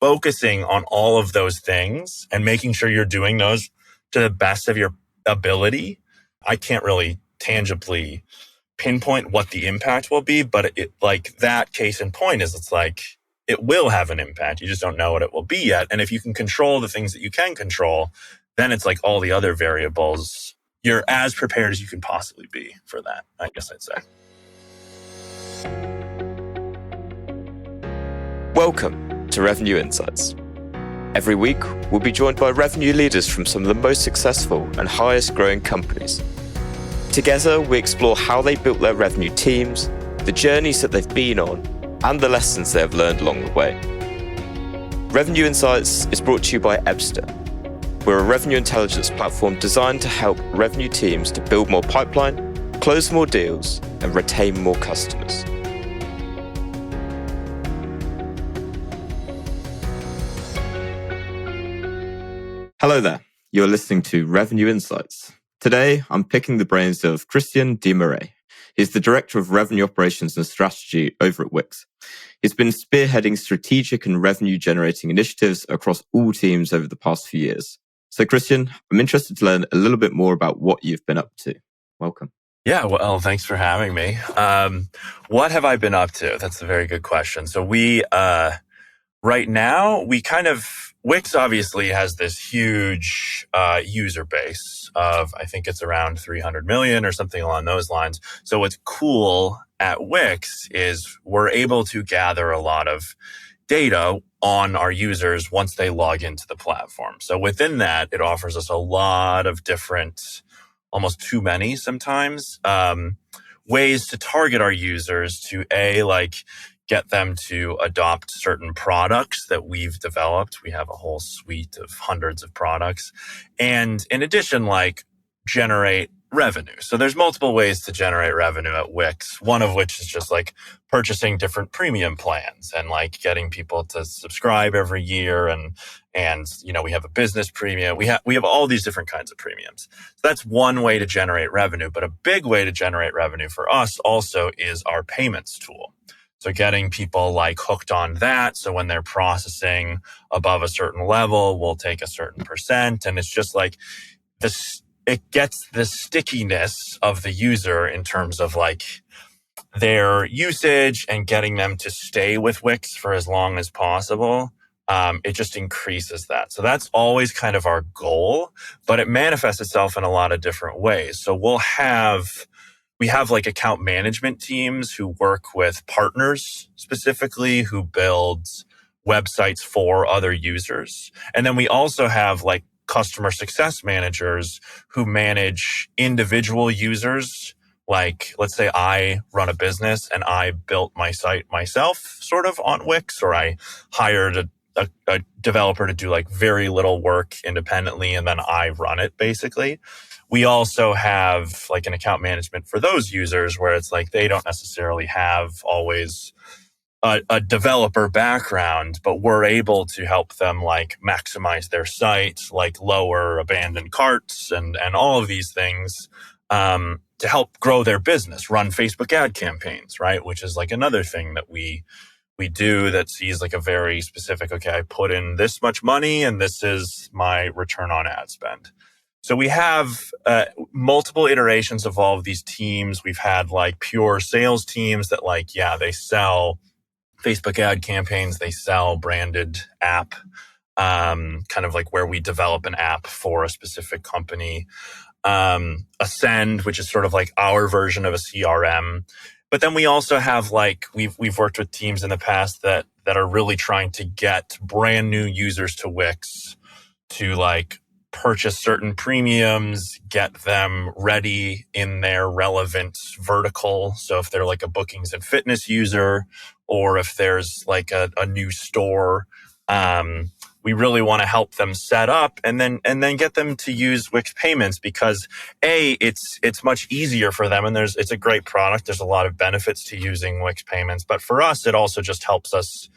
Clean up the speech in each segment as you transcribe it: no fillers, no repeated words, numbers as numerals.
focusing on all of those things and making sure you're doing those to the best of your ability. I can't really tangibly pinpoint what the impact will be, but that case in point is it will have an impact. You just don't know what it will be yet. And if you can control the things that you can control, then it's like all the other variables, you're as prepared as you can possibly be for that, I guess I'd say. Welcome to Revenue Insights. Every week, we'll be joined by revenue leaders from some of the most successful and highest growing companies. Together, we explore how they built their revenue teams, the journeys that they've been on, and the lessons they have learned along the way. Revenue Insights is brought to you by Ebster. We're a revenue intelligence platform designed to help revenue teams to build more pipeline, close more deals, and retain more customers. Hello there, you're listening to Revenue Insights. Today, I'm picking the brains of Christian DeMarais. He's the Director of Revenue Operations and Strategy over at Wix. He's been spearheading strategic and revenue-generating initiatives across all teams over the past few years. So, Christian, I'm interested to learn a little bit more about what you've been up to. Welcome. Yeah, well, thanks for having me. What have I been up to? That's a very good question. So right now, Wix obviously has this huge user base of, I think it's around 300 million or something along those lines. So what's cool at Wix is we're able to gather a lot of data on our users once they log into the platform. So within that, it offers us a lot of different, almost too many sometimes, ways to target our users to get them to adopt certain products that we've developed. We have a whole suite of hundreds of products. And in addition, generate revenue. So there's multiple ways to generate revenue at Wix, one of which is just purchasing different premium plans and getting people to subscribe every year. And we have a business premium. We have all these different kinds of premiums. So that's one way to generate revenue. But a big way to generate revenue for us also is our payments tool. So getting people hooked on that. So when they're processing above a certain level, we'll take a certain percent. And it's just it gets the stickiness of the user in terms of their usage and getting them to stay with Wix for as long as possible. It just increases that. So that's always kind of our goal, but it manifests itself in a lot of different ways. So we have account management teams who work with partners specifically who build websites for other users. And then we also have customer success managers who manage individual users. Let's say I run a business and I built my site myself sort of on Wix, or I hired a developer to do very little work independently and then I run it basically. We also have an account management for those users where it's they don't necessarily have always a developer background, but we're able to help them maximize their site, lower abandoned carts and all of these things to help grow their business, run Facebook ad campaigns, right? Which is another thing that we do that sees a very specific, okay, I put in this much money and this is my return on ad spend. So we have multiple iterations of all of these teams. We've had pure sales teams that they sell Facebook ad campaigns, they sell branded app, kind of where we develop an app for a specific company. Ascend, which is sort of our version of a CRM. But then we also have we've worked with teams in the past that are really trying to get brand new users to Wix to purchase certain premiums, get them ready in their relevant vertical. So if they're a bookings and fitness user, or if there's a new store, we really want to help them set up and then get them to use Wix payments because it's much easier for them and it's a great product. There's a lot of benefits to using Wix payments, but for us, it also just helps us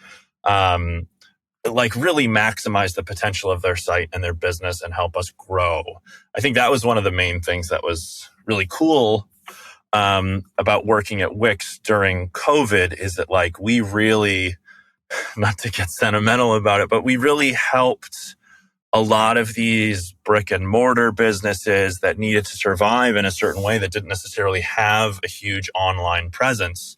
really maximize the potential of their site and their business and help us grow. I think that was one of the main things that was really cool about working at Wix during COVID is that we really not to get sentimental about it, but we really helped a lot of these brick and mortar businesses that needed to survive in a certain way that didn't necessarily have a huge online presence.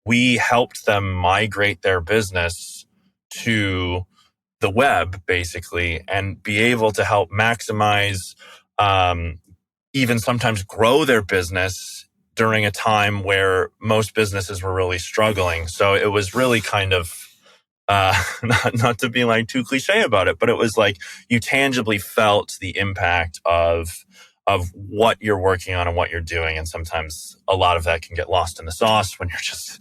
We helped them migrate their business to the web, basically, and be able to help maximize, even sometimes grow their business during a time where most businesses were really struggling. So it was really kind of, not to be like too cliche about it, but it was like you tangibly felt the impact of what you're working on and what you're doing. And sometimes a lot of that can get lost in the sauce when you're just,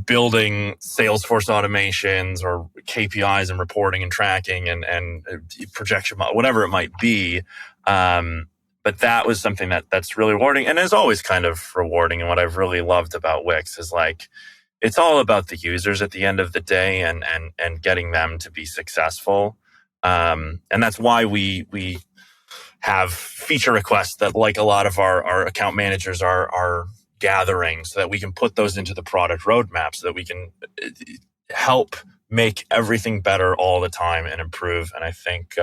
building Salesforce automations or KPIs and reporting and tracking and projection, whatever it might be. But that was something that's really rewarding and is always kind of rewarding. And what I've really loved about Wix is like, it's all about the users at the end of the day and getting them to be successful. And that's why we have feature requests that, like a lot of our account managers are gathering, so that we can put those into the product roadmap, so that we can help make everything better all the time and improve. And I think,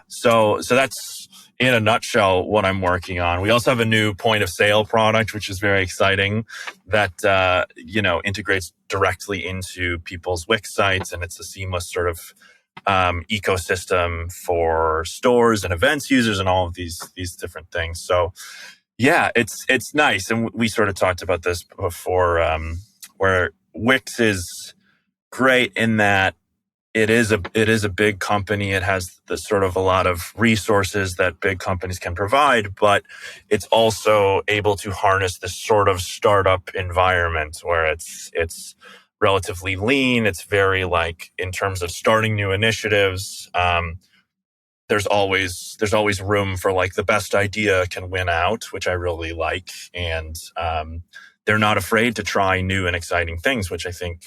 so that's in a nutshell what I'm working on. We also have a new point of sale product, which is very exciting, that integrates directly into people's Wix sites, and it's a seamless sort of ecosystem for stores and events users and all of these different things. So yeah, it's nice. And we sort of talked about this before, where Wix is great in that it is a big company. It has the sort of a lot of resources that big companies can provide, but it's also able to harness this sort of startup environment where it's relatively lean. It's very, like, in terms of starting new initiatives, there's always room for, like, the best idea can win out, which I really like. And they're not afraid to try new and exciting things, which I think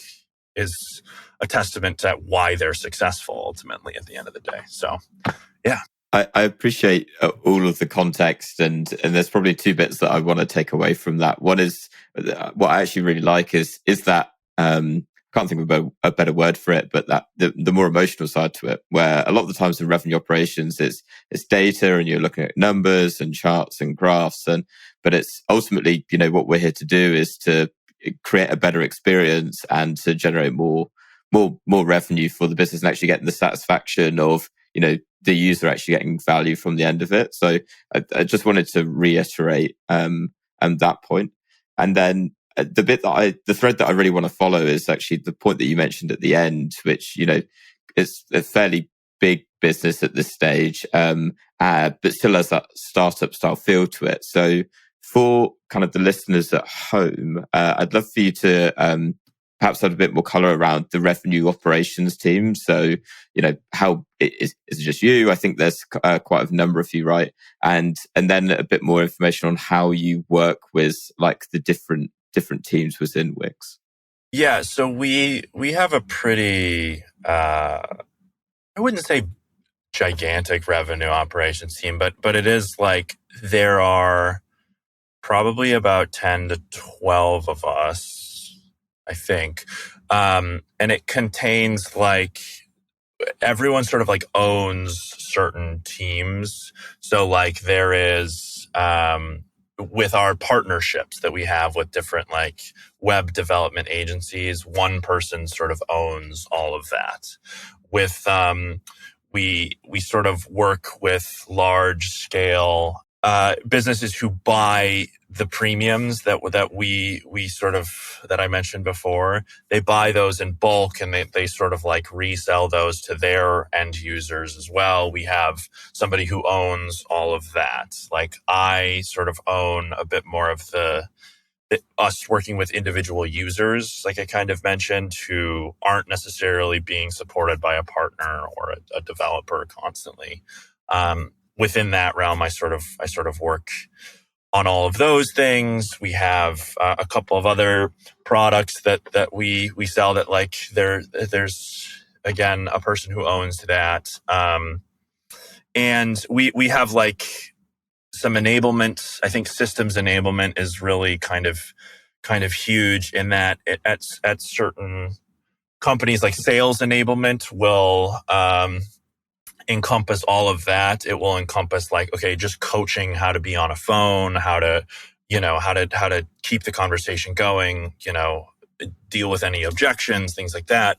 is a testament to why they're successful ultimately at the end of the day. So, yeah. I appreciate all of the context, and there's probably two bits that I want to take away from that. One is, what I actually really like is that, can't think of a better word for it, but that the more emotional side to it, where a lot of the times in revenue operations, it's data and you're looking at numbers and charts and graphs, but it's ultimately, what we're here to do is to create a better experience and to generate more revenue for the business and actually getting the satisfaction of, the user actually getting value from the end of it. So I just wanted to reiterate that point. And then the thread that I really want to follow is actually the point that you mentioned at the end, which, is a fairly big business at this stage, but still has that startup style feel to it. So for kind of the listeners at home, I'd love for you to perhaps add a bit more color around the revenue operations team. So, how is it just you? I think there's quite a number of you, right? And then a bit more information on how you work with, like, the different teams within Wix. Yeah, so we have a pretty, I wouldn't say gigantic revenue operations team, but it is like there are probably about 10 to 12 of us, I think. And it contains, like, everyone sort of like owns certain teams. So, like, there is, with our partnerships that we have with different, like, web development agencies, one person sort of owns all of that. With, we sort of work with large scale businesses who buy the premiums that I mentioned before. They buy those in bulk and they sort of like resell those to their end users as well. We have somebody who owns all of that. Like, I sort of own a bit more of us working with individual users, like I kind of mentioned, who aren't necessarily being supported by a partner or a developer constantly. Within that realm, I sort of work on all of those things. We have a couple of other products that we sell that, like, there's again a person who owns that, and we have, like, some enablement. I think systems enablement is really kind of kind of huge in that at certain companies, like sales enablement will encompass all of that. It will encompass like, okay, just coaching how to be on a phone, how to keep the conversation going, deal with any objections, things like that.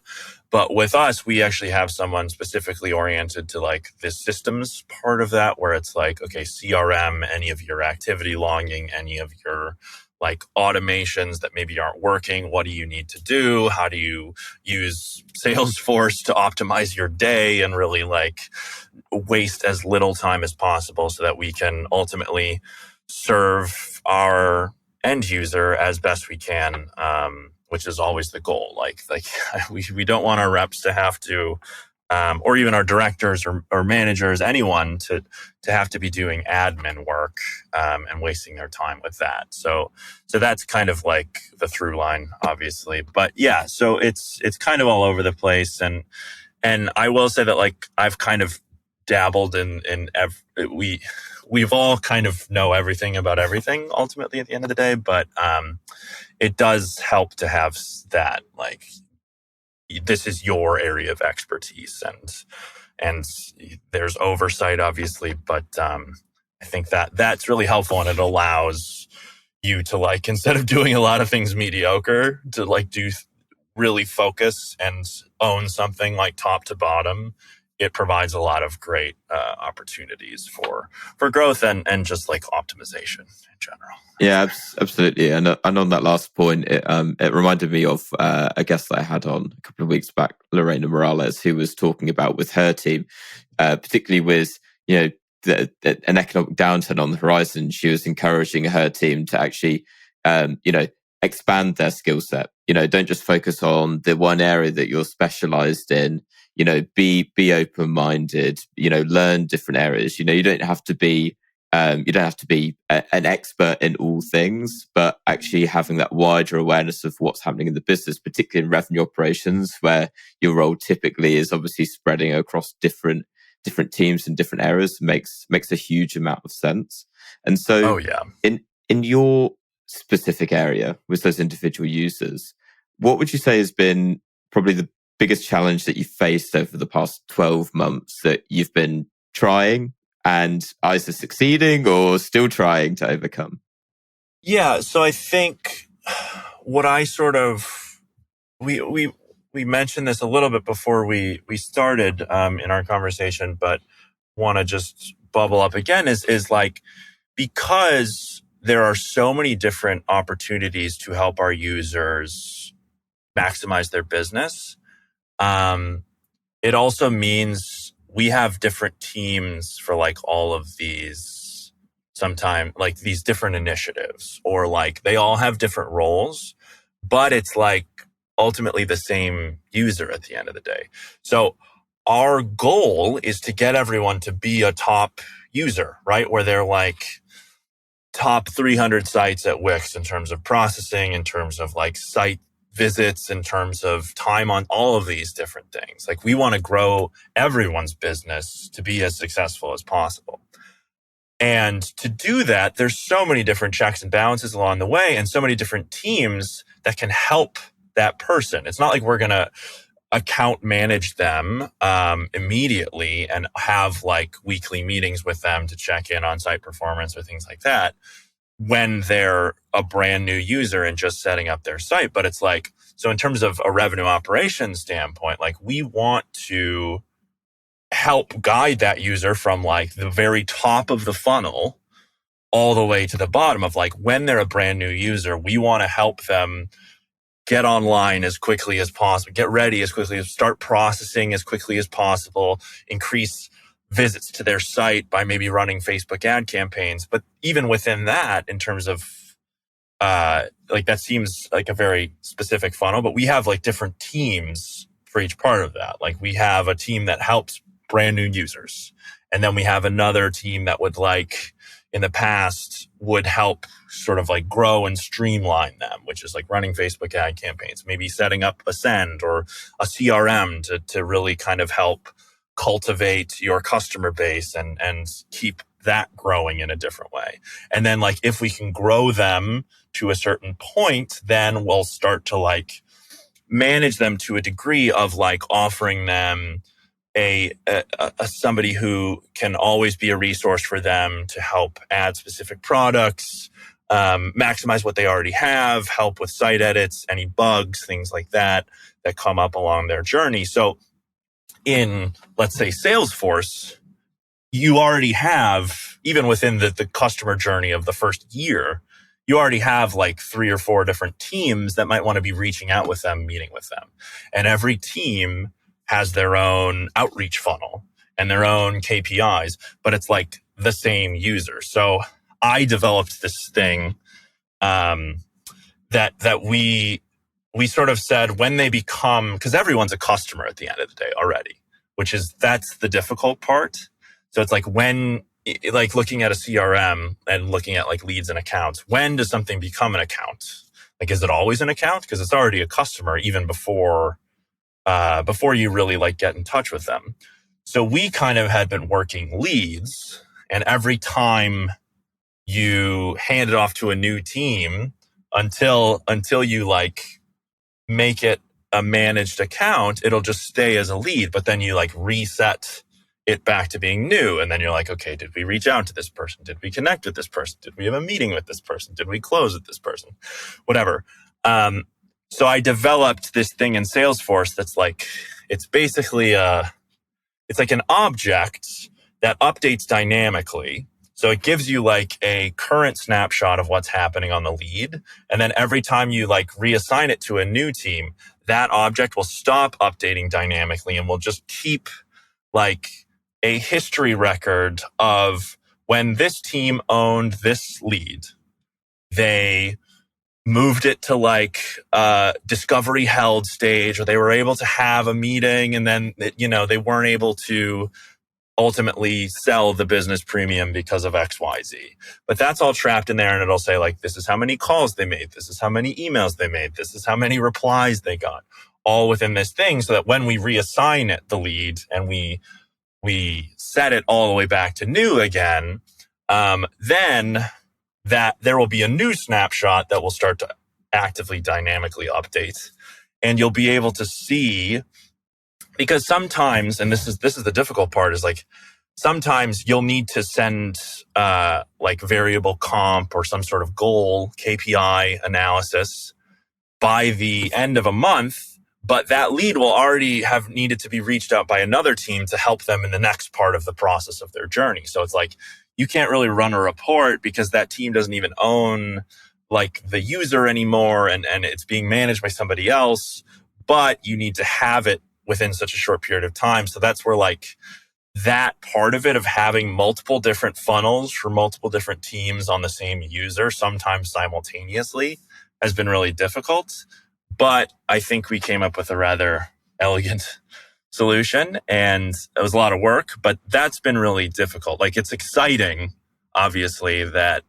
But with us, we actually have someone specifically oriented to like the systems part of that, where it's like, okay, CRM, any of your activity logging, any of your like automations that maybe aren't working. What do you need to do? How do you use Salesforce to optimize your day and really like waste as little time as possible so that we can ultimately serve our end user as best we can, which is always the goal. Like we don't want our reps to have to, or even our directors or managers, anyone to have to be doing admin work and wasting their time with that. So that's kind of like the through line, obviously. But yeah, so it's kind of all over the place, and I will say that like I've kind of dabbled we've all kind of know everything about everything ultimately at the end of the day, but it does help to have that like this is your area of expertise, and there's oversight obviously, but I think that's really helpful, and it allows you to like, instead of doing a lot of things mediocre, to like really focus and own something like top to bottom. It provides a lot of great opportunities for growth and just like optimization in general. Yeah, absolutely. And on that last point, it reminded me of a guest that I had on a couple of weeks back, Lorena Morales, who was talking about with her team, particularly with an economic downturn on the horizon. She was encouraging her team to actually, expand their skill set. Don't just focus on the one area that you're specialized in. Be open-minded. Learn different areas. You don't have to be an expert in all things, but actually having that wider awareness of what's happening in the business, particularly in revenue operations, where your role typically is obviously spreading across different teams and different areas, makes a huge amount of sense. And so, in your specific area with those individual users, what would you say has been probably the biggest challenge that you faced over the past 12 months that you've been trying and either succeeding or still trying to overcome? Yeah, so I think what I sort of we mentioned this a little bit before we started in our conversation, but want to just bubble up again is like, because there are so many different opportunities to help our users maximize their business. It also means we have different teams for like all of these, sometimes like these different initiatives, or like they all have different roles, but it's like ultimately the same user at the end of the day. So our goal is to get everyone to be a top user, right? Where they're like top 300 sites at Wix in terms of processing, in terms of like site visits, in terms of time on all of these different things. Like we want to grow everyone's business to be as successful as possible. And to do that, there's so many different checks and balances along the way, and so many different teams that can help that person. It's not like we're going to account manage them immediately and have like weekly meetings with them to check in on site performance or things like that when they're a brand new user and just setting up their site. But it's like, so in terms of a revenue operations standpoint, like we want to help guide that user from like the very top of the funnel all the way to the bottom of like, when they're a brand new user, we want to help them get online as quickly as possible, get ready as quickly as, start processing as quickly as possible, increase visits to their site by maybe running Facebook ad campaigns. But even within that, in terms of like that seems like a very specific funnel, but we have like different teams for each part of that. Like we have a team that helps brand new users. And then we have another team that would like, in the past, would help sort of like grow and streamline them, which is like running Facebook ad campaigns, maybe setting up a send or a CRM to really kind of help cultivate your customer base and keep that growing in a different way. And then like, if we can grow them to a certain point, then we'll start to like manage them to a degree of like offering them a somebody who can always be a resource for them to help add specific products, maximize what they already have, help with site edits, any bugs, things like that come up along their journey. So in, let's say, Salesforce, you already have, even within the customer journey of the first year, you already have like 3 or 4 different teams that might want to be reaching out with them, meeting with them. And every team has their own outreach funnel and their own KPIs, but it's like the same user. So I developed this thing that we sort of said, when they become, because everyone's a customer at the end of the day already, that's the difficult part. So it's like, when, like looking at a CRM and looking at like leads and accounts, when does something become an account? Like, is it always an account? Because it's already a customer even before you really like get in touch with them. So we kind of had been working leads, and every time you hand it off to a new team until you like make it a managed account, it'll just stay as a lead, but then you like reset it back to being new. And then you're like, okay, did we reach out to this person? Did we connect with this person? Did we have a meeting with this person? Did we close with this person? Whatever. So I developed this thing in Salesforce that's like, it's basically it's like an object that updates dynamically. So it gives you like a current snapshot of what's happening on the lead. And then every time you like reassign it to a new team, that object will stop updating dynamically and will just keep like a history record of when this team owned this lead. They moved it to like discovery held stage, or they were able to have a meeting, and then they weren't able to ultimately sell the business premium because of XYZ. But that's all trapped in there, and it'll say like, this is how many calls they made, this is how many emails they made, this is how many replies they got, all within this thing, so that when we reassign it the lead and we set it all the way back to new again, then that there will be a new snapshot that will start to actively dynamically update. And you'll be able to see, because sometimes, and this is the difficult part, is like, sometimes you'll need to send like variable comp or some sort of goal KPI analysis by the end of a month, but that lead will already have needed to be reached out by another team to help them in the next part of the process of their journey. So it's like, you can't really run a report because that team doesn't even own like the user anymore, and it's being managed by somebody else, but you need to have it within such a short period of time. So that's where like that part of it, of having multiple different funnels for multiple different teams on the same user, sometimes simultaneously, has been really difficult. But I think we came up with a rather elegant solution, and it was a lot of work, but that's been really difficult. Like, it's exciting, obviously, that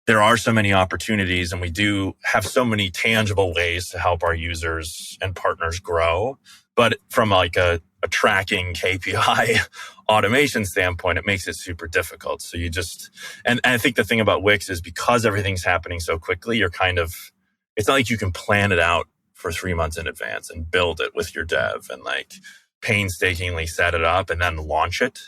there are so many opportunities, and we do have so many tangible ways to help our users and partners grow. But from like a tracking KPI automation standpoint, it makes it super difficult. So you just, and I think the thing about Wix is, because everything's happening so quickly, you're kind of, it's not like you can plan it out for 3 months in advance and build it with your dev and like painstakingly set it up and then launch it.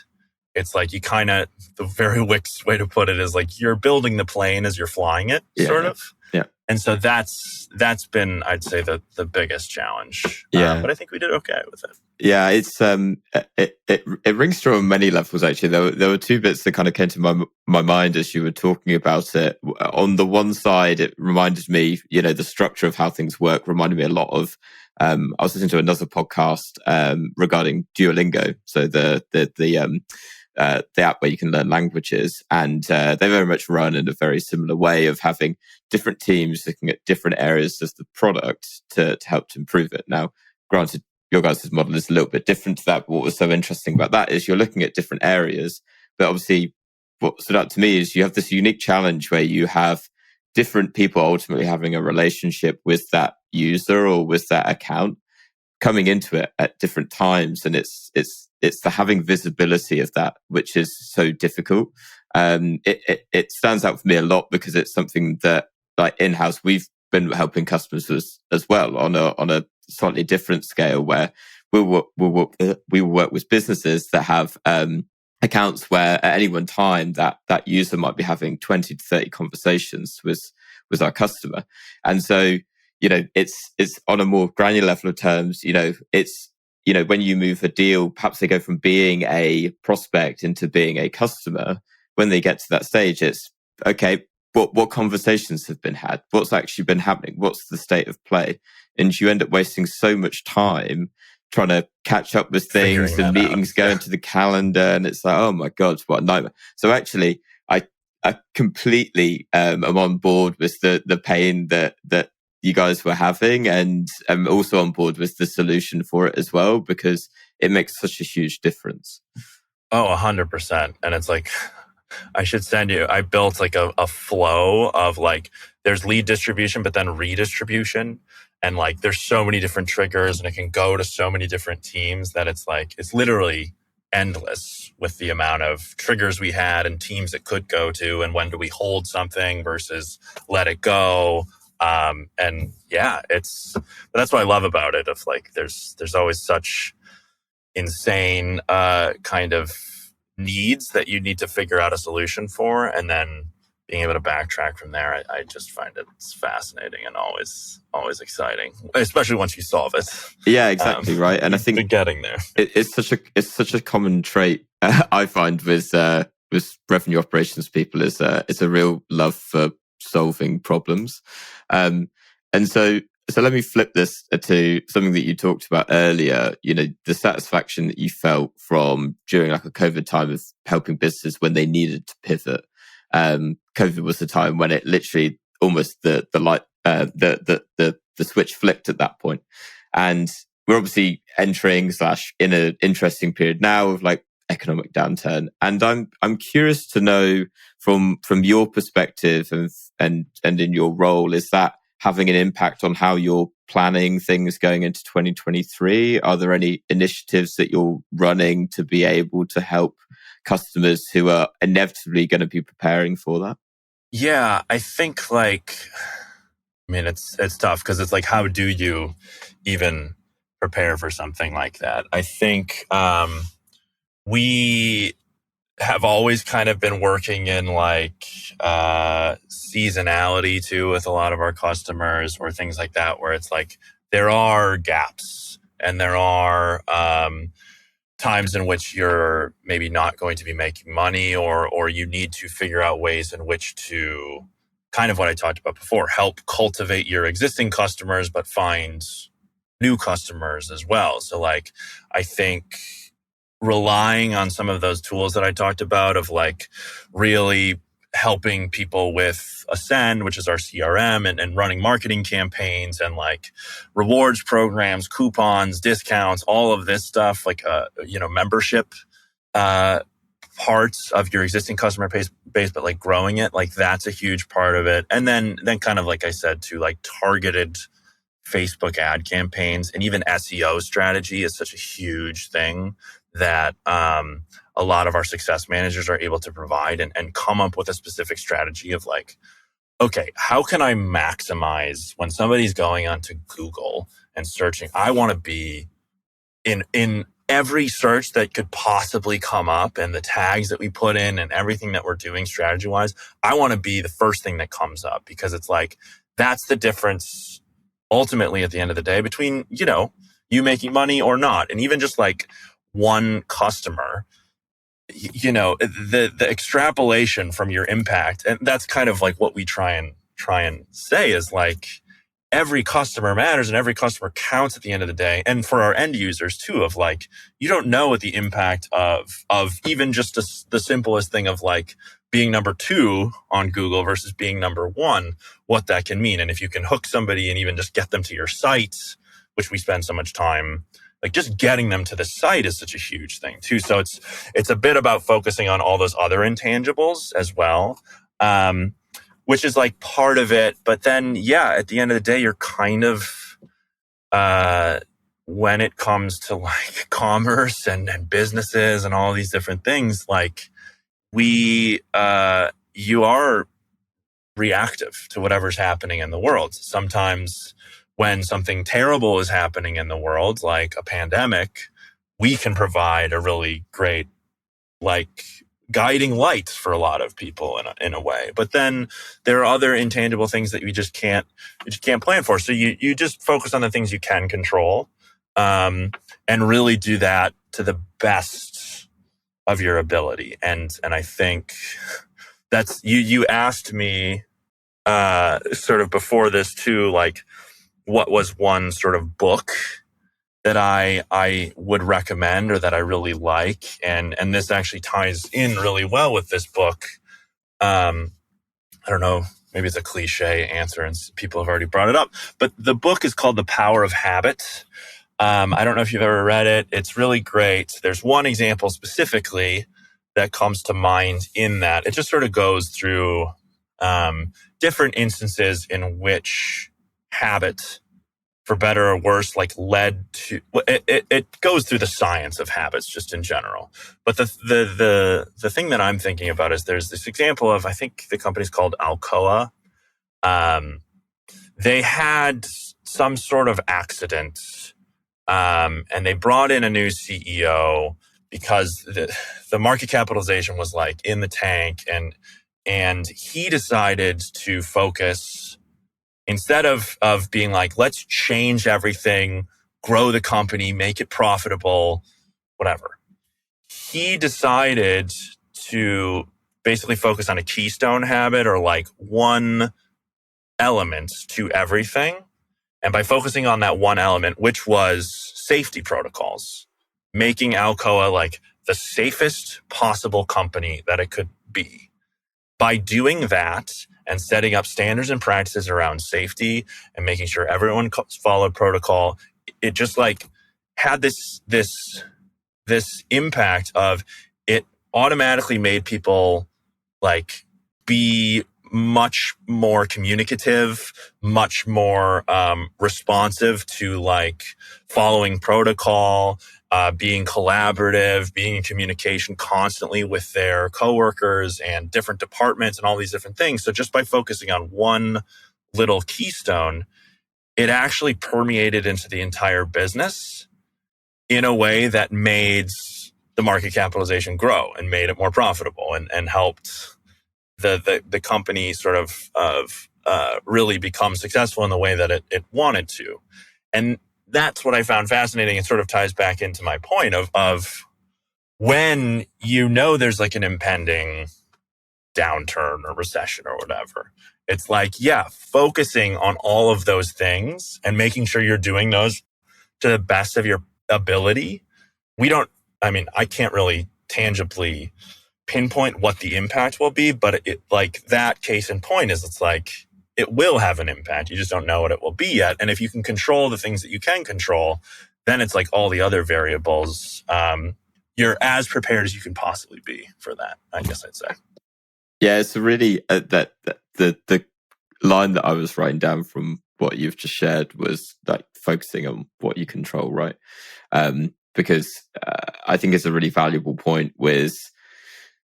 It's like, you kind of, the very Wix way to put it is like, you're building the plane as you're flying it, sort of. Yeah. And so that's been, I'd say, the biggest challenge. Yeah. But I think we did okay with it. Yeah, it's it rings true on many levels. Actually, there were 2 bits that kind of came to my mind as you were talking about it. On the one side, it reminded me, the structure of how things work reminded me a lot of. I was listening to another podcast regarding Duolingo, so the app where you can learn languages, and they very much run in a very similar way of having different teams looking at different areas of the product to help to improve it. Now, granted, your guys' model is a little bit different to that, but what was so interesting about that is you're looking at different areas, but obviously what stood out to me is you have this unique challenge where you have different people ultimately having a relationship with that user or with that account. coming into it at different times, and it's the having visibility of that, which is so difficult. It stands out for me a lot because it's something that, like, in-house we've been helping customers as well on a slightly different scale, where we will work with businesses that have accounts where at any one time that user might be having 20 to 30 conversations with our customer. And so, it's on a more granular level of terms, it's, when you move a deal, perhaps they go from being a prospect into being a customer. When they get to that stage, it's okay, what conversations have been had? What's actually been happening? What's the state of play? And you end up wasting so much time trying to catch up with things, and meetings go into the calendar, and it's like, oh my God, what a nightmare. So actually, I completely am on board with the pain that you guys were having, and I'm also on board with the solution for it as well, because it makes such a huge difference. Oh, 100%. And it's like, I should send you, I built like a flow of like, there's lead distribution, but then redistribution. And like, there's so many different triggers, and it can go to so many different teams that it's like, it's literally endless with the amount of triggers we had and teams it could go to, and when do we hold something versus let it go. And yeah, that's what I love about it. Of like, there's always such insane kind of needs that you need to figure out a solution for, and then being able to backtrack from there. I just find it's fascinating and always exciting, especially once you solve it. Yeah, exactly, right. And I think getting there, it's such a common trait I find with revenue operations people is it's a real love for solving problems. And so let me flip this to something that you talked about earlier, the satisfaction that you felt from during like a COVID time of helping businesses when they needed to pivot. COVID was the time when it literally almost the light, the switch flicked at that point. And we're obviously entering / in an interesting period now of like economic downturn. And I'm curious to know from your perspective and in your role, is that having an impact on how you're planning things going into 2023? Are there any initiatives that you're running to be able to help customers who are inevitably going to be preparing for that? Yeah, I think it's tough because it's like, how do you even prepare for something like that? I think we have always kind of been working in like seasonality too with a lot of our customers, or things like that, where it's like there are gaps and there are times in which you're maybe not going to be making money, or you need to figure out ways in which to, kind of what I talked about before, help cultivate your existing customers, but find new customers as well. So like, I think relying on some of those tools that I talked about of like really helping people with Ascend, which is our CRM, and running marketing campaigns and like rewards programs, coupons, discounts, all of this stuff, like membership parts of your existing customer base, but like growing it, like that's a huge part of it. And then kind of like I said too, like targeted Facebook ad campaigns and even SEO strategy is such a huge thing that a lot of our success managers are able to provide and come up with a specific strategy of like, okay, how can I maximize when somebody's going onto Google and searching? I want to be in every search that could possibly come up, and the tags that we put in and everything that we're doing strategy wise. I want to be the first thing that comes up, because it's like, that's the difference ultimately at the end of the day between, you making money or not. And even just like one customer, the extrapolation from your impact. And that's kind of like what we try and say is like, every customer matters and every customer counts at the end of the day. And for our end users too, of like, you don't know what the impact of even just the simplest thing of like being number 2 on Google versus being number 1, what that can mean. And if you can hook somebody and even just get them to your site, which we spend so much time, like just getting them to the site is such a huge thing too. So it's a bit about focusing on all those other intangibles as well. Which is like part of it. But then, yeah, at the end of the day, you're kind of when it comes to like commerce and businesses and all these different things, like you are reactive to whatever's happening in the world. Sometimes when something terrible is happening in the world, like a pandemic, we can provide a really great, like, guiding light for a lot of people in a way. But then there are other intangible things that you just can't plan for. So you just focus on the things you can control, and really do that to the best of your ability. And I think that's, you asked me sort of before this too, like, what was one sort of book that I would recommend or that I really like, and this actually ties in really well with this book. I don't know, maybe it's a cliche answer and people have already brought it up, but the book is called The Power of Habit. I don't know if you've ever read it. It's really great. There's one example specifically that comes to mind in that. It just sort of goes through different instances in which habit, for better or worse, like led to, it goes through the science of habits just in general. But the thing that I'm thinking about is there's this example of, I think the company's called Alcoa. They had some sort of accident, and they brought in a new CEO because the market capitalization was like in the tank, and he decided to focus, instead of being like, let's change everything, grow the company, make it profitable, whatever. He decided to basically focus on a keystone habit, or like one element to everything. And by focusing on that one element, which was safety protocols, making Alcoa like the safest possible company that it could be. By doing that and setting up standards and practices around safety and making sure everyone followed protocol, it just like had this impact of, it automatically made people like be much more communicative, much more responsive to like following protocol, being collaborative, being in communication constantly with their coworkers and different departments and all these different things. So just by focusing on one little keystone, it actually permeated into the entire business in a way that made the market capitalization grow and made it more profitable, and helped the company sort of really become successful in the way that it wanted to. And that's what I found fascinating, and sort of ties back into my point of when you know there's like an impending downturn or recession or whatever. It's like, yeah, focusing on all of those things and making sure you're doing those to the best of your ability. I can't really tangibly pinpoint what the impact will be, but it, like, that case in point is, it's like, it will have an impact. You just don't know what it will be yet. And if you can control the things that you can control, then it's like all the other variables, you're as prepared as you can possibly be for that, I guess I'd say. Yeah, it's a really the line that I was writing down from what you've just shared was like focusing on what you control, right? Because I think it's a really valuable point with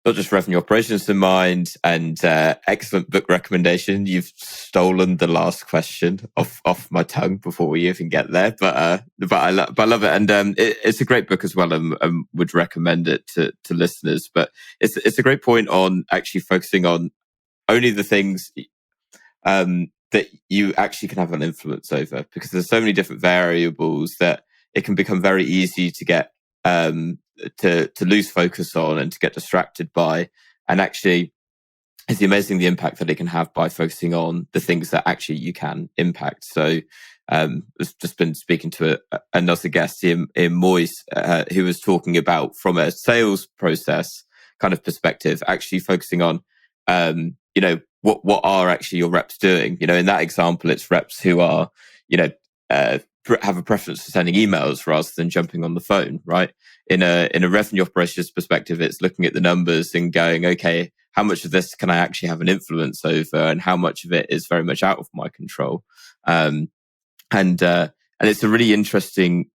not just revenue operations in mind, and excellent book recommendation. You've stolen the last question off my tongue before we even get there, but I love it, and it's a great book as well, and would recommend it to listeners. But it's a great point on actually focusing on only the things that you actually can have an influence over, because there's so many different variables that it can become very easy to get to lose focus on and to get distracted by. And actually, it's amazing the impact that it can have by focusing on the things that actually you can impact. So I've just been speaking to another guest, Ian Moyes, who was talking about, from a sales process kind of perspective, actually focusing on what are actually your reps doing. In that example, it's reps who are have a preference for sending emails rather than jumping on the phone, right? In a revenue operations perspective, it's looking at the numbers and going, okay, how much of this can I actually have an influence over, and how much of it is very much out of my control? And it's a really interesting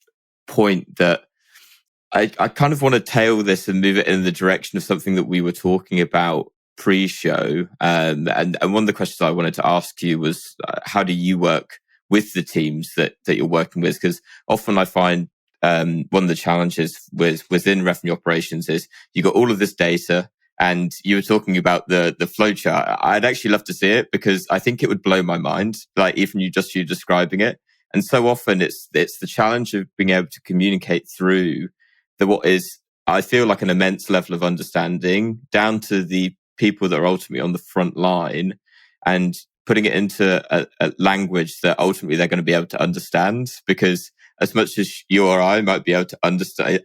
point that I kind of want to tail this and move it in the direction of something that we were talking about pre-show. And one of the questions I wanted to ask you was, how do you work with the teams that you're working with? Because often I find one of the challenges within revenue operations is you got all of this data, and you were talking about the flowchart. I'd actually love to see it because I think it would blow my mind, like even you describing it. And so often it's the challenge of being able to communicate through what is, I feel like, an immense level of understanding down to the people that are ultimately on the front line, and putting it into a language that ultimately they're going to be able to understand. Because as much as you or I might be able to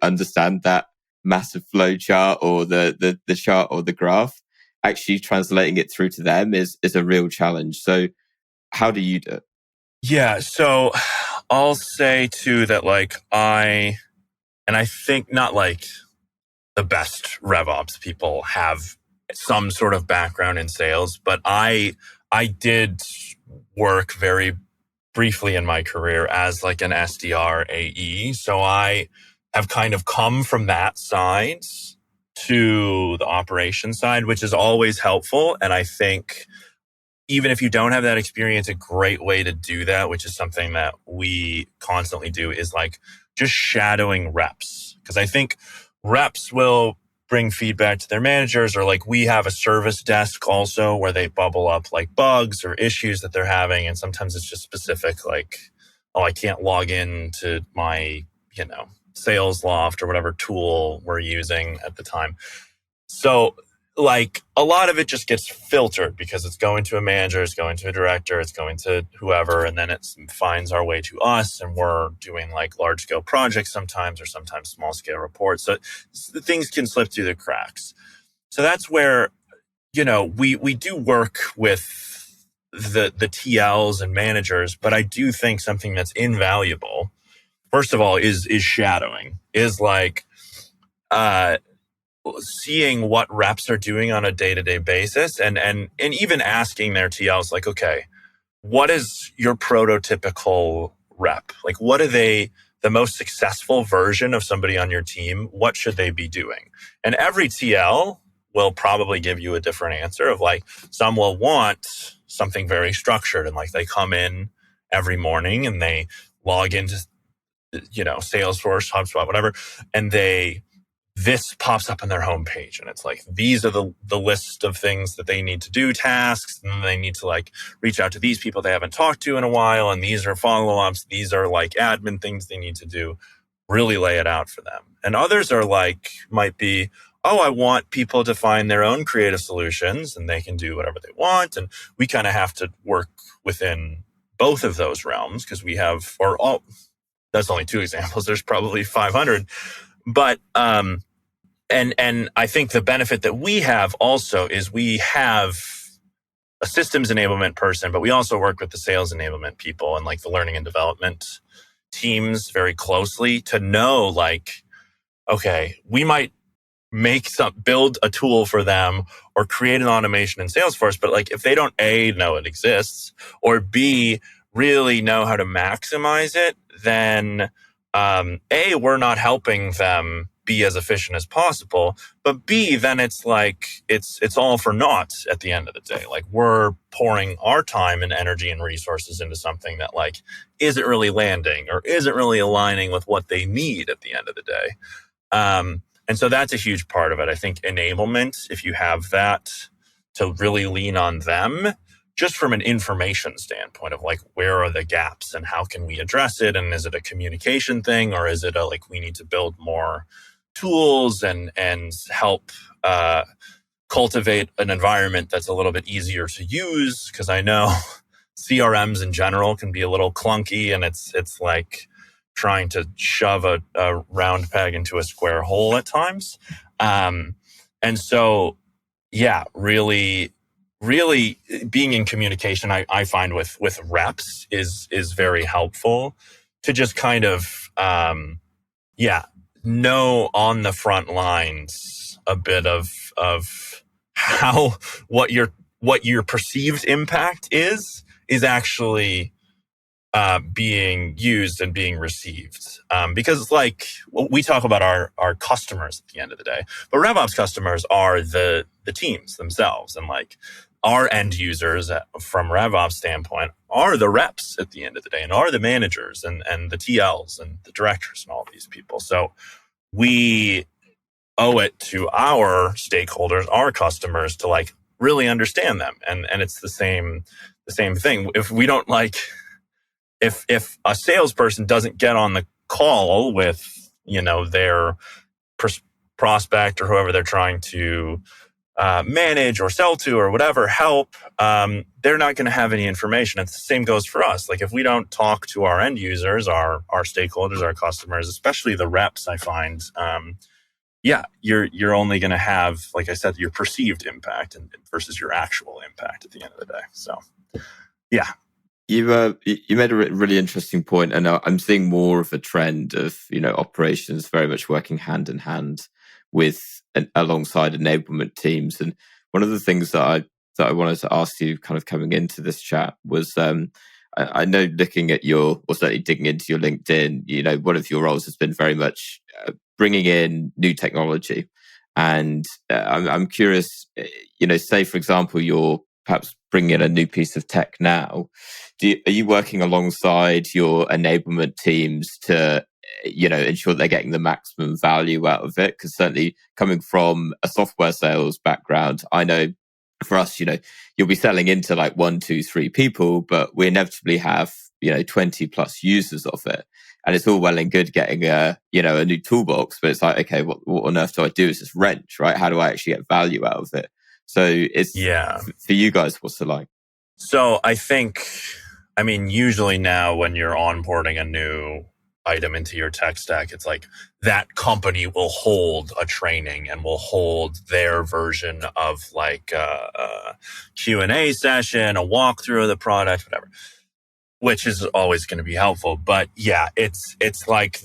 understand that massive flow chart or the chart or the graph, actually translating it through to them is a real challenge. So how do you do it? Yeah, so I'll say too that I think not like the best RevOps people have some sort of background in sales, but I did work very briefly in my career as like an SDR AE. So I have kind of come from that side to the operations side, which is always helpful. And I think even if you don't have that experience, a great way to do that, which is something that we constantly do, is like just shadowing reps. Because I think reps will bring feedback to their managers, or like we have a service desk also where they bubble up like bugs or issues that they're having. And sometimes it's just specific, like, oh, I can't log in to my, Sales Loft or whatever tool we're using at the time. So like a lot of it just gets filtered because it's going to a manager, it's going to a director, it's going to whoever, and then it finds our way to us, and we're doing like large scale projects sometimes, or sometimes small scale reports. So things can slip through the cracks. So that's where, we do work with the TLs and managers, but I do think something that's invaluable, first of all, is shadowing, is like, seeing what reps are doing on a day-to-day basis, and even asking their TLs like, okay, what is your prototypical rep? Like, what are they, the most successful version of somebody on your team? What should they be doing? And every TL will probably give you a different answer of like, some will want something very structured, and like they come in every morning and they log into, Salesforce, HubSpot, whatever, and this pops up on their homepage, and it's like, these are the list of things that they need to do, tasks, and they need to like reach out to these people they haven't talked to in a while, and these are follow-ups, these are like admin things they need to do. Really lay it out for them. And others are like, might be, oh, I want people to find their own creative solutions, and they can do whatever they want. And we kind of have to work within both of those realms, because we have, that's only 2 examples, there's probably 500. But and I think the benefit that we have also is we have a systems enablement person, but we also work with the sales enablement people and like the learning and development teams very closely to know like, okay, we might build a tool for them or create an automation in Salesforce, but like if they don't A, know it exists, or B, really know how to maximize it, then A, we're not helping them be as efficient as possible, but B, then it's like, it's all for naught at the end of the day. Like we're pouring our time and energy and resources into something that like isn't really landing or isn't really aligning with what they need at the end of the day. And so that's a huge part of it. I think enablement, if you have that, to really lean on them, just from an information standpoint of like, where are the gaps and how can we address it? And is it a communication thing, or is it a, like, we need to build more tools and help cultivate an environment that's a little bit easier to use? Because I know CRMs in general can be a little clunky, and it's like trying to shove a round peg into a square hole at times. And so, yeah, really being in communication, I find with reps is very helpful to just kind of, know on the front lines a bit of how, what your perceived impact is actually being used and being received. Because like we talk about our customers at the end of the day, but RevOps customers are the teams themselves. And like our end users from RevOps standpoint are the reps at the end of the day and are the managers and the TLs and the directors and all these people. So we owe it to our stakeholders, our customers, to like really understand them. And it's the same thing. If we don't like, if a salesperson doesn't get on the call with, their prospect or whoever they're trying to manage or sell to or whatever, help, they're not going to have any information. And the same goes for us. Like if we don't talk to our end users, our stakeholders, our customers, especially the reps, I find, you're only going to have, like I said, your perceived impact versus your actual impact at the end of the day. So, yeah. You made a really interesting point, and I'm seeing more of a trend of operations very much working hand in hand with alongside enablement teams. And one of the things that I wanted to ask you, kind of coming into this chat, was I know looking at or certainly digging into your LinkedIn, one of your roles has been very much bringing in new technology, and I'm curious, say for example you're perhaps bringing in a new piece of tech now. Are you working alongside your enablement teams to, ensure they're getting the maximum value out of it? Because certainly coming from a software sales background, I know for us, you'll be selling into like 1, 2, 3 people, but we inevitably have, 20 plus users of it. And it's all well and good getting a new toolbox, but it's like, okay, what on earth do I do? Is this wrench, right? How do I actually get value out of it? So it's, for you guys, what's it like? So usually now when you're onboarding a new item into your tech stack, it's like that company will hold a training and will hold their version of like a Q&A session, a walkthrough of the product, whatever, which is always going to be helpful. But yeah, it's like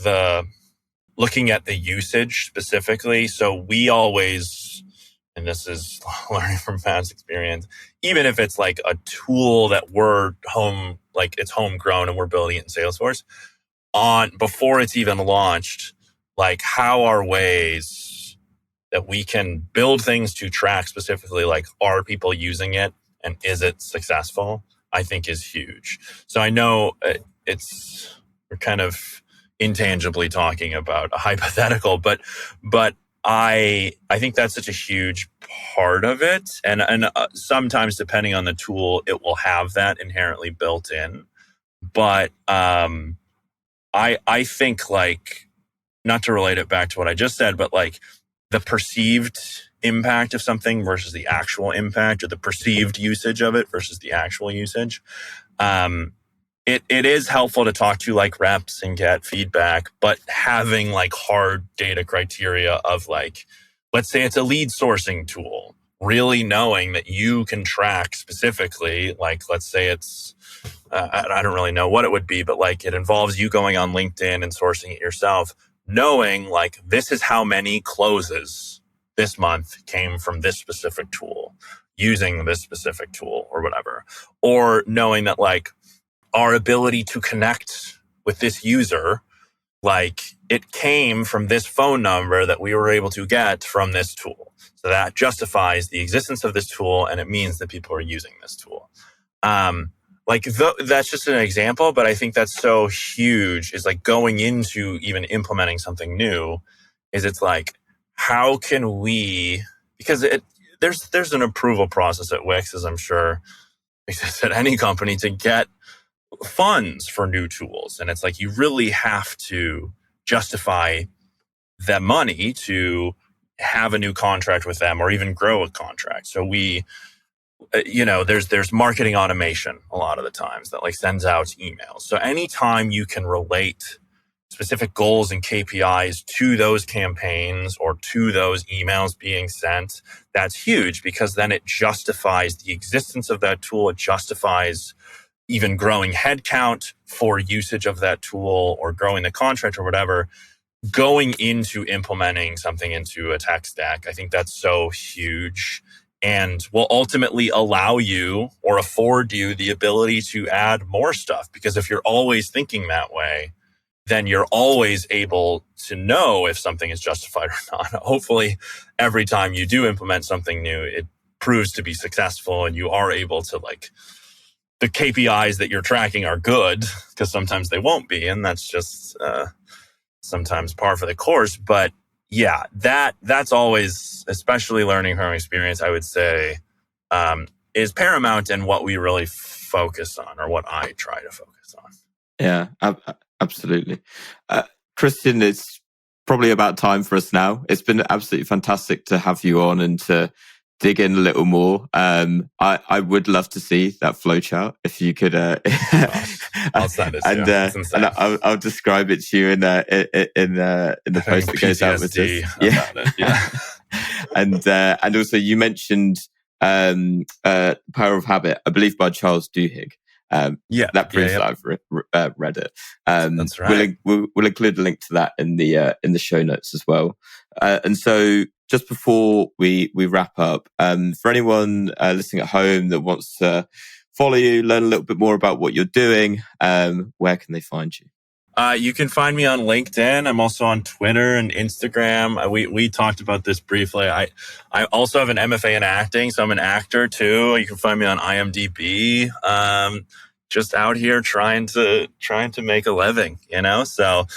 looking at the usage specifically. So we always, and this is learning from past experience, even if it's like a tool that it's homegrown and we're building it in Salesforce, before it's even launched, like how are ways that we can build things to track specifically, like are people using it and is it successful, I think is huge. So I know we're kind of intangibly talking about a hypothetical, but I think that's such a huge part of it. And sometimes depending on the tool, it will have that inherently built in. But I think, like, not to relate it back to what I just said, but like the perceived impact of something versus the actual impact, or the perceived usage of it versus the actual usage. It is helpful to talk to like reps and get feedback, but having like hard data criteria of like, let's say it's a lead sourcing tool, really knowing that you can track specifically, like, let's say it's, I don't really know what it would be, but like it involves you going on LinkedIn and sourcing it yourself, knowing like this is how many closes this month came from this specific tool, using this specific tool or whatever, or knowing that like our ability to connect with this user, like it came from this phone number that we were able to get from this tool. So that justifies the existence of this tool, and it means that people are using this tool. That's just an example, but I think that's so huge, is like going into even implementing something new, is it's like, how can we, because there's an approval process at Wix, as I'm sure exists at any company, to get funds for new tools. And it's like, you really have to justify the money to have a new contract with them or even grow a contract. So we, there's marketing automation a lot of the times that like sends out emails. So anytime you can relate specific goals and KPIs to those campaigns or to those emails being sent, that's huge, because then it justifies the existence of that tool. It justifies even growing headcount for usage of that tool or growing the contract or whatever. Going into implementing something into a tech stack, I think that's so huge. and will ultimately allow you or afford you the ability to add more stuff. Because if you're always thinking that way, then you're always able to know if something is justified or not. Hopefully, every time you do implement something new, it proves to be successful and you are able to, like, the KPIs that you're tracking are good, because sometimes they won't be. And that's just sometimes par for the course. But yeah, that's always, especially learning from experience, I would say, is paramount in what we really focus on, or what I try to focus on. Yeah, absolutely. Christian, it's probably about time for us now. It's been absolutely fantastic to have you on and to dig in a little more. I would love to see that flowchart if you could. I'll send it to you. And I'll describe it to you in the post that goes out with this. Yeah. And also you mentioned Power of Habit, I believe, by Charles Duhigg. That proves that I've read it. That's right. We'll include a link to that in the show notes as well. And so, just before we wrap up, for anyone listening at home that wants to follow you, learn a little bit more about what you're doing, where can they find you? You can find me on LinkedIn. I'm also on Twitter and Instagram. We talked about this briefly. I also have an MFA in acting, so I'm an actor too. You can find me on IMDb. Just out here trying to make a living, So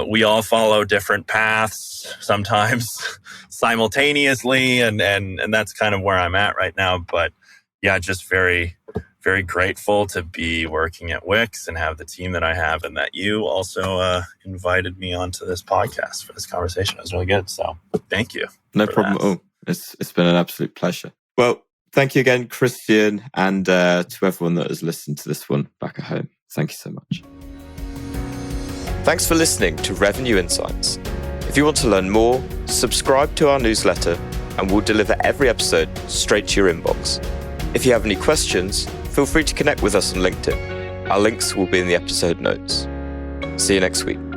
we all follow different paths, sometimes simultaneously, and that's kind of where I'm at right now. But yeah, just very, very grateful to be working at Wix and have the team that I have, and that you also invited me onto this podcast for this conversation. It was really good. So thank you. No problem at all. It's been an absolute pleasure. Well, thank you again, Christian, and to everyone that has listened to this one back at home. Thank you so much. Thanks for listening to Revenue Insights. If you want to learn more, subscribe to our newsletter and we'll deliver every episode straight to your inbox. If you have any questions, feel free to connect with us on LinkedIn. Our links will be in the episode notes. See you next week.